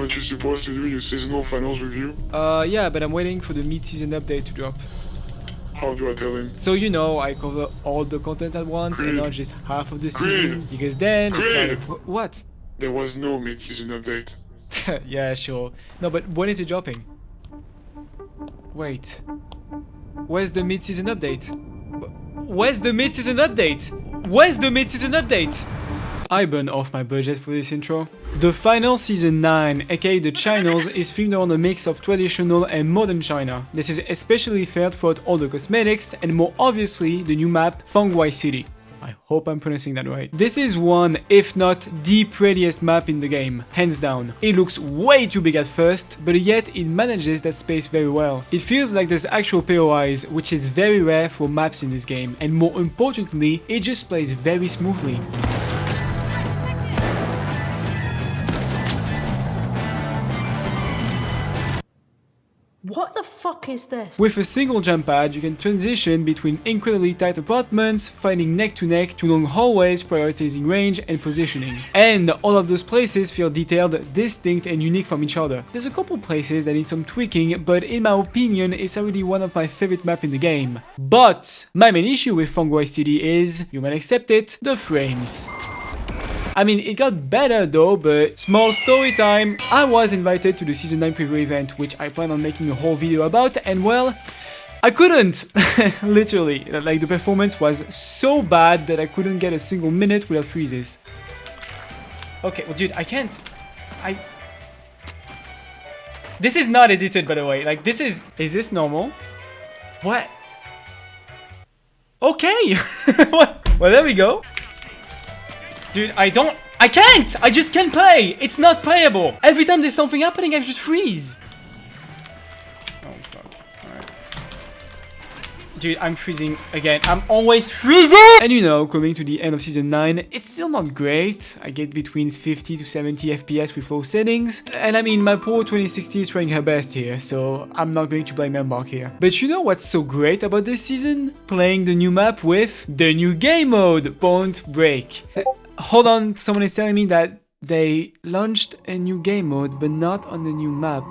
Aren't you supposed to do your seasonal finals review? Yeah, but I'm waiting for the mid-season update to drop. How do I tell him? So you know, I cover all the content at once and not just half of the season, because then it's like... What? There was no mid-season update. Yeah, sure. No, but when is it dropping? Wait. Where's the mid-season update? Where's the mid-season update? Where's the mid-season update? I burned off my budget for this intro. The final season 9, aka the Chinos, is filmed around a mix of traditional and modern China. This is especially felt throughout all the cosmetics and more obviously the new map Fangwai City. I hope I'm pronouncing that right. This is one, if not the prettiest map in the game, hands down. It looks way too big at first, but yet it manages that space very well. It feels like there's actual POIs, which is very rare for maps in this game, and more importantly, it just plays very smoothly. What the fuck is this? With a single jump pad, you can transition between incredibly tight apartments, fighting neck to neck to long hallways, prioritizing range and positioning. And all of those places feel detailed, distinct and unique from each other. There's a couple places that need some tweaking, but in my opinion, it's already one of my favorite maps in the game. But my main issue with Fangwai City is, you might accept it, the frames. I mean, it got better though, but small story time. I was invited to the Season 9 preview event, which I plan on making a whole video about, and well, I couldn't! Literally, like the performance was so bad that I couldn't get a single minute without freezes. Okay, well dude, I can't... This is not edited, by the way, like this is... Is this normal? What? Okay! What? Well, there we go. Dude, I can't! I just can't play! It's not playable! Every time there's something happening, I just freeze! Oh fuck, alright. Dude, I'm freezing again. I'm always freezing! And you know, coming to the end of Season 9, it's still not great. I get between 50 to 70 FPS with low settings. And I mean, my Pro 2060 is trying her best here, so I'm not going to blame Embark here. But you know what's so great about this season? Playing the new map with the new game mode, Pointbreak. Hold on, someone is telling me that they launched a new game mode, but not on the new map.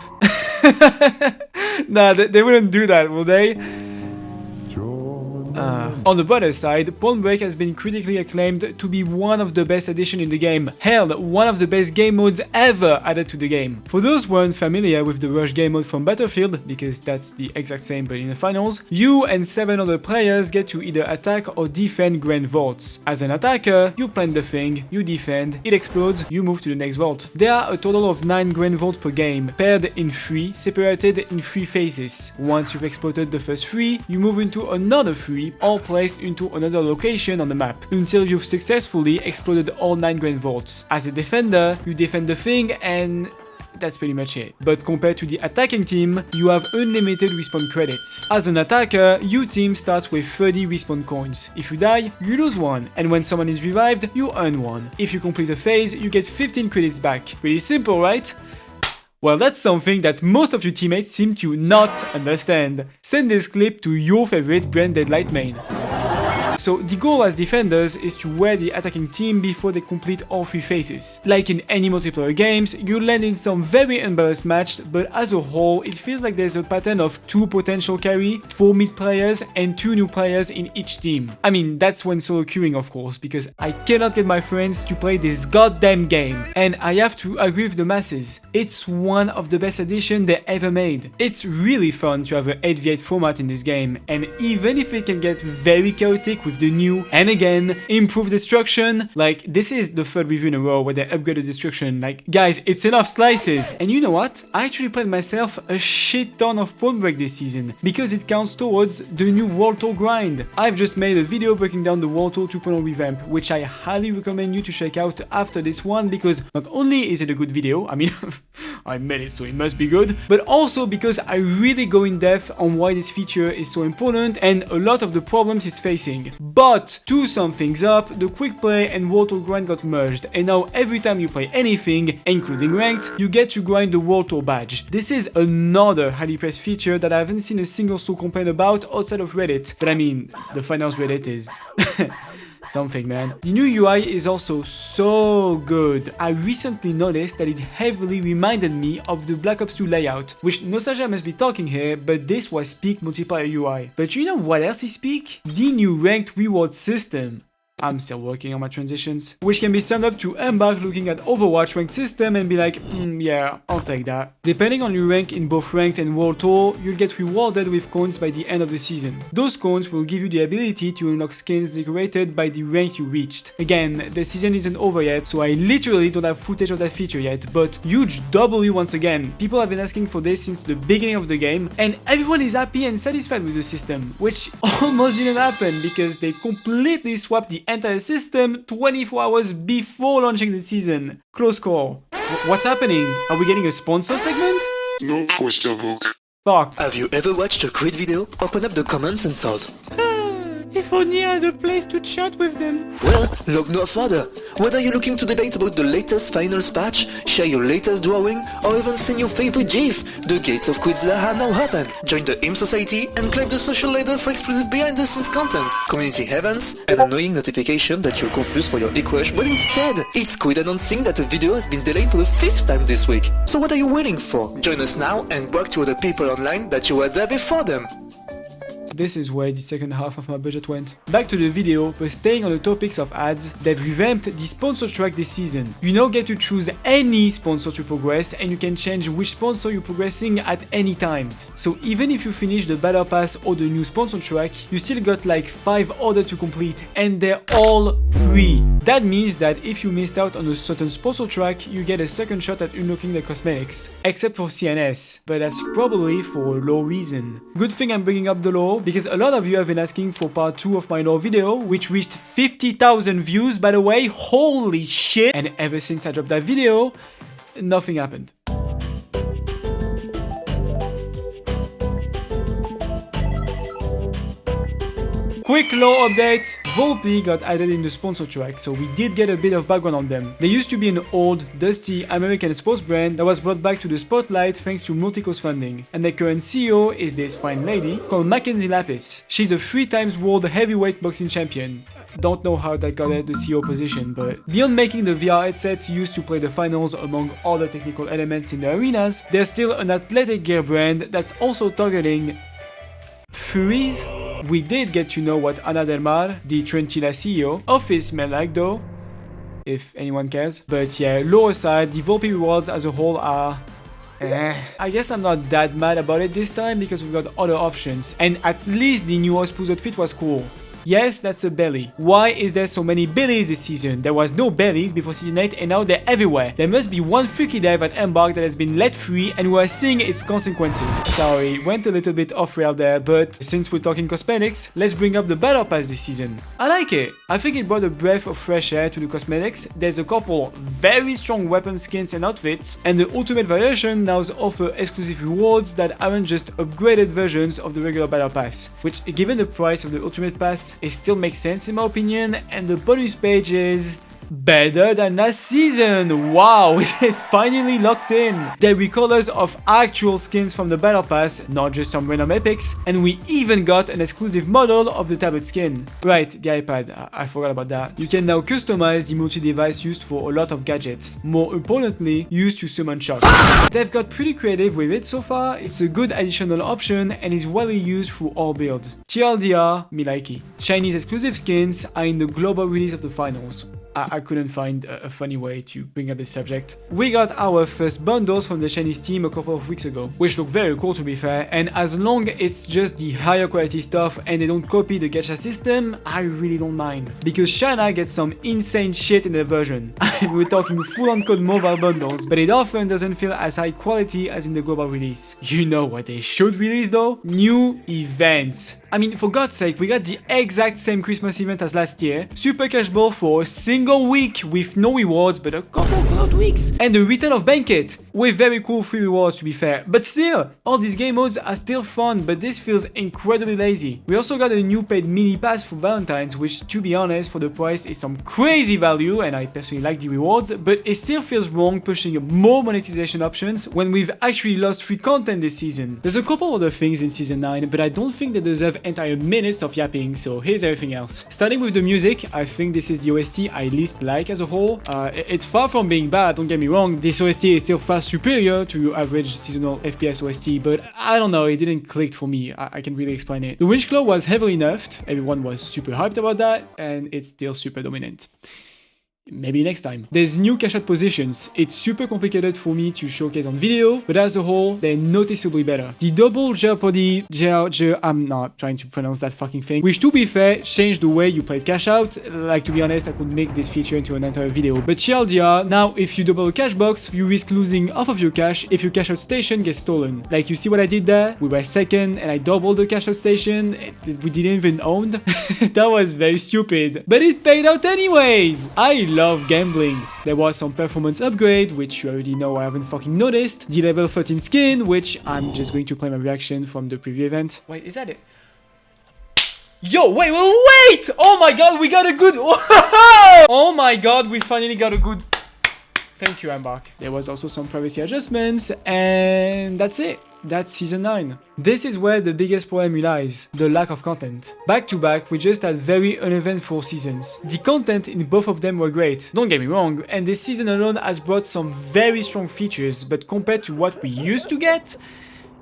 Nah, they wouldn't do that, will they? On the brighter side, Pointbreak has been critically acclaimed to be one of the best additions in the game. Hell, one of the best game modes ever added to the game. For those who aren't familiar with the Rush game mode from Battlefield, because that's the exact same but in the finals, you and 7 other players get to either attack or defend grand vaults. As an attacker, you plant the thing, you defend, it explodes, you move to the next vault. There are a total of 9 grand vaults per game, paired in 3, separated in 3 phases. Once you've exploded the first 3, you move into another 3, all placed into another location on the map, until you've successfully exploded all 9 grand vaults. As a defender, you defend the thing and that's pretty much it. But compared to the attacking team, you have unlimited respawn credits. As an attacker, your team starts with 30 respawn coins. If you die, you lose 1, and when someone is revived, you earn 1. If you complete a phase, you get 15 credits back. Pretty simple, right? Well, that's something that most of your teammates seem to not understand. Send this clip to your favorite Brand Deadlight main. So the goal as defenders is to wear the attacking team before they complete all 3 phases. Like in any multiplayer games, you land in some very unbalanced match, but as a whole, it feels like there's a pattern of 2 potential carry, 4 mid players, and 2 new players in each team. I mean, that's when solo queuing of course, because I cannot get my friends to play this goddamn game. And I have to agree with the masses. It's one of the best additions they ever made. It's really fun to have an 8v8 format in this game, and even if it can get very chaotic with the new and again improved destruction, like this is the 3rd review in a row where they upgraded destruction. Like guys, it's enough slices. And you know what, I actually played myself a shit ton of Pointbreak this season because it counts towards the new World Tour grind. I've just made a video breaking down the World Tour 2.0 revamp, which I highly recommend you to check out after this one, because not only is it a good video, I mean I made it so it must be good, but also because I really go in depth on why this feature is so important and a lot of the problems it's facing. But to sum things up, the quick play and World Tour grind got merged, and now every time you play anything, including ranked, you get to grind the World Tour badge. This is another highly pressed feature that I haven't seen a single soul complain about outside of Reddit. But I mean, the finals Reddit is something, man. The new UI is also so good. I recently noticed that it heavily reminded me of the Black Ops 2 layout, which nostalgia must be talking here, but this was peak multiplayer UI. But you know what else is peak? The new ranked reward system. I'm still working on my transitions, which can be summed up to Embark looking at Overwatch ranked system and be like, yeah, I'll take that. Depending on your rank in both ranked and world tour, you'll get rewarded with coins by the end of the season. Those coins will give you the ability to unlock skins decorated by the rank you reached. Again, the season isn't over yet, so I literally don't have footage of that feature yet, but huge W once again. People have been asking for this since the beginning of the game, and everyone is happy and satisfied with the system, which almost didn't happen because they completely swapped the entire system 24 hours before launching the season. Close call. What's happening? Are we getting a sponsor segment? No question book. Fuck. Have you ever watched a Creed video? Open up the comments and thought, If only I had a place to chat with them. well, look no further. Whether you're looking to debate about the latest finals patch, share your latest drawing, or even send your favorite GIF, the gates of Creed's Lair are now open. Join the IM Society and climb the social ladder for exclusive behind-the-scenes content, community events, and annoying notification that you're confused for your e-crush, but instead, it's Creed announcing that a video has been delayed for the 5th time this week. So what are you waiting for? Join us now and work to other people online that you were there before them. This is where the second half of my budget went. Back to the video, but staying on the topics of ads, they've revamped the sponsor track this season. You now get to choose any sponsor to progress, and you can change which sponsor you're progressing at any times. So even if you finish the Battle Pass or the new sponsor track, you still got like 5 others to complete, and they're all free. That means that if you missed out on a certain sponsor track, you get a second shot at unlocking the cosmetics, except for CNS, but that's probably for a low reason. Good thing I'm bringing up the law, because a lot of you have been asking for part 2 of my lore video, which reached 50,000 views by the way, holy shit! And ever since I dropped that video, nothing happened. Quick lore update! Volpe got added in the sponsor track, so we did get a bit of background on them. They used to be an old, dusty American sports brand that was brought back to the spotlight thanks to multi-cause funding. And their current CEO is this fine lady called Mackenzie Lapis. She's a 3 times world heavyweight boxing champion. Don't know how that got her the CEO position, but beyond making the VR headset used to play the finals among all the technical elements in the arenas, they're still an athletic gear brand that's also targeting furries. We did get to know what Ana Del Mar, the Trentilla CEO, office smelled like though, if anyone cares. But yeah, lore aside, the Volpe rewards as a whole are I guess I'm not that mad about it this time because we've got other options, and at least the new Ospu's outfit was cool. Yes, that's a belly. Why is there so many bellies this season? There was no bellies before season 8 and now they're everywhere. There must be one freaky dive at Embark that has been let free and we are seeing its consequences. Sorry, went a little bit off rail there, but since we're talking cosmetics, let's bring up the Battle Pass this season. I like it. I think it brought a breath of fresh air to the cosmetics. There's a couple very strong weapon skins and outfits, and the ultimate variation now offer exclusive rewards that aren't just upgraded versions of the regular Battle Pass, which given the price of the ultimate pass, it still makes sense in my opinion, and the bonus page is better than last season. Wow, they finally locked in. They're recolors of actual skins from the Battle Pass, not just some random epics, and we even got an exclusive model of the tablet skin. Right, the iPad, I forgot about that. You can now customize the multi-device used for a lot of gadgets, more importantly, used to summon shots. They've got pretty creative with it so far. It's a good additional option and is widely used through all builds. TLDR, me likey. Chinese exclusive skins are in the global release of the finals. I couldn't find a funny way to bring up this subject. We got our first bundles from the Chinese team a couple of weeks ago, which look very cool to be fair, and as long as it's just the higher quality stuff and they don't copy the gacha system, I really don't mind. Because China gets some insane shit in their version. We're talking full-on code mobile bundles, but it often doesn't feel as high quality as in the global release. You know what they should release though? New events. I mean, for God's sake, we got the exact same Christmas event as last year, Super Cash Ball for a single single week with no rewards but a couple of cloud weeks, and the return of Banquet with very cool free rewards to be fair. But still, all these game modes are still fun, but this feels incredibly lazy. We also got a new paid mini pass for Valentine's, which to be honest for the price is some crazy value, and I personally like the rewards, but it still feels wrong pushing more monetization options when we've actually lost free content this season. There's a couple other things in season 9, but I don't think they deserve entire minutes of yapping, so here's everything else. Starting with the music, I think this is the OST I least like as a whole. It's far from being bad, don't get me wrong, this OST is still far superior to your average seasonal FPS OST, but I don't know, it didn't click for me, I can really explain it. The Winch Claw was heavily nerfed, everyone was super hyped about that, and it's still super dominant. Maybe next time. There's new cash out positions. It's super complicated for me to showcase on video, but as a whole, they're noticeably better. The double Jeopardy, I'm not trying to pronounce that fucking thing, which to be fair, changed the way you played cash out. Like, to be honest, I could make this feature into an entire video. But TLDR, now if you double a cash box, you risk losing half of your cash if your cash out station gets stolen. Like, you see what I did there? We were second and I doubled the cash out station. We didn't even own. That was very stupid. But it paid out anyways! I love gambling. There was some performance upgrade, which you already know I haven't fucking noticed. The level 13 skin, which I'm just going to play my reaction from the preview event. Wait, is that it? Yo, wait! Oh my god, we got a good... Oh my god, we finally got a good... Thank you, Embark. There was also some privacy adjustments, and that's it. That's season 9. This is where the biggest problem lies, the lack of content. Back to back, we just had very uneventful seasons. The content in both of them were great, don't get me wrong, and this season alone has brought some very strong features, but compared to what we used to get,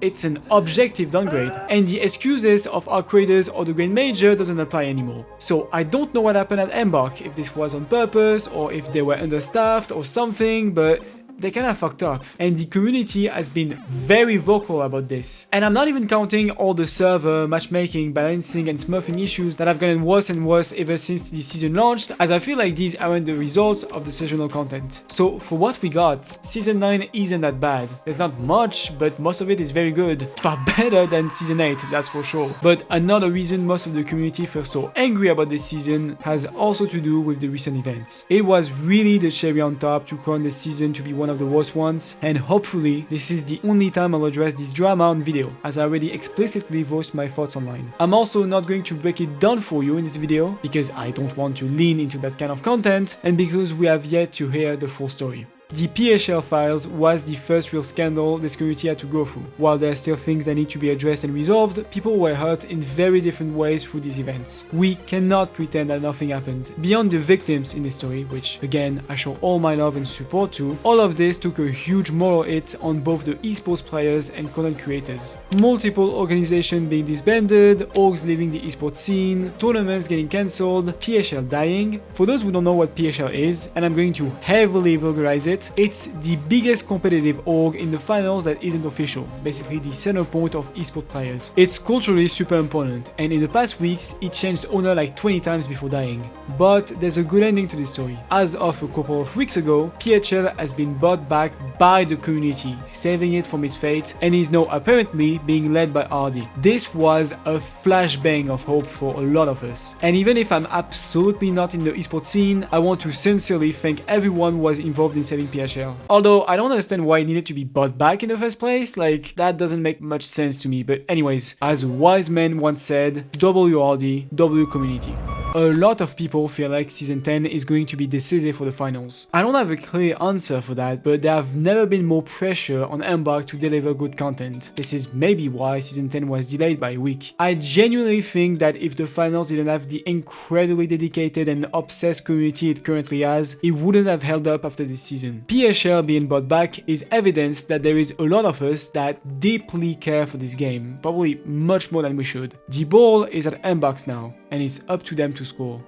it's an objective downgrade, and the excuses of our creators or the Grand Major doesn't apply anymore. So I don't know what happened at Embark, if this was on purpose, or if they were understaffed or something, but they kinda fucked up, and the community has been very vocal about this. And I'm not even counting all the server, matchmaking, balancing and smurfing issues that have gotten worse and worse ever since the season launched, as I feel like these aren't the results of the seasonal content. So for what we got, season 9 isn't that bad. There's not much, but most of it is very good. Far better than season 8, that's for sure. But another reason most of the community feels so angry about this season has also to do with the recent events. It was really the cherry on top to crown this season to be one of the worst ones, and hopefully this is the only time I'll address this drama on video, as I already explicitly voiced my thoughts online. I'm also not going to break it down for you in this video, because I don't want to lean into that kind of content, and because we have yet to hear the full story. The PHL files was the first real scandal this community had to go through. While there are still things that need to be addressed and resolved, people were hurt in very different ways through these events. We cannot pretend that nothing happened. Beyond the victims in this story, which again I show all my love and support to, all of this took a huge moral hit on both the esports players and content creators. Multiple organizations being disbanded, orgs leaving the esports scene, tournaments getting cancelled, PHL dying. For those who don't know what PHL is, and I'm going to heavily vulgarize it, it's the biggest competitive org in the finals that isn't official, basically the center point of esports players. It's culturally super important, and in the past weeks it changed owner like 20 times before dying. But there's a good ending to this story. As of a couple of weeks ago, PHL has been bought back by the community, saving it from its fate, and is now apparently being led by RD. This was a flashbang of hope for a lot of us. And even if I'm absolutely not in the esports scene, I want to sincerely thank everyone who was involved in saving PHL. Although I don't understand why it needed to be bought back in the first place, like that doesn't make much sense to me, but anyways, as a wise man once said, WRD, W community. A lot of people feel like season 10 is going to be decisive for the finals. I don't have a clear answer for that, but there have never been more pressure on Embark to deliver good content. This is maybe why season 10 was delayed by a week. I genuinely think that if the finals didn't have the incredibly dedicated and obsessed community it currently has, it wouldn't have held up after this season. PHL being brought back is evidence that there is a lot of us that deeply care for this game, probably much more than we should. The ball is at Embark's now, and it's up to them to score.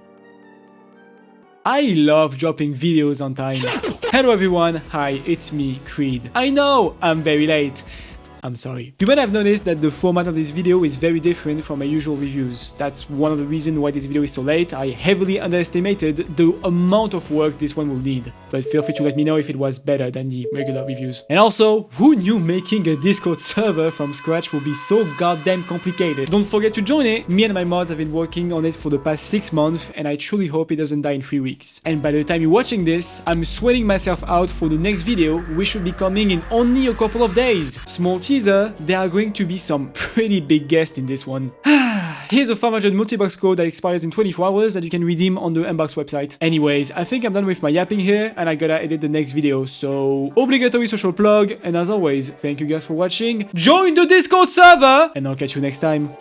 I love dropping videos on time. Hello everyone, hi, it's me, Creed. I know I'm very late. I'm sorry. You might have noticed that the format of this video is very different from my usual reviews. That's one of the reasons why this video is so late. I heavily underestimated the amount of work this one will need. But feel free to let me know if it was better than the regular reviews. And also, who knew making a Discord server from scratch would be so goddamn complicated? Don't forget to join it. Me and my mods have been working on it for the past 6 months, and I truly hope it doesn't die in 3 weeks. And by the time you're watching this, I'm sweating myself out for the next video, which should be coming in only a couple of days. Small teaser, there are going to be some pretty big guests in this one. Here's a 500 multi-box code that expires in 24 hours that you can redeem on the Embark's website. Anyways, I think I'm done with my yapping here, and I gotta edit the next video, so obligatory social plug, and as always, thank you guys for watching, join the Discord server, and I'll catch you next time.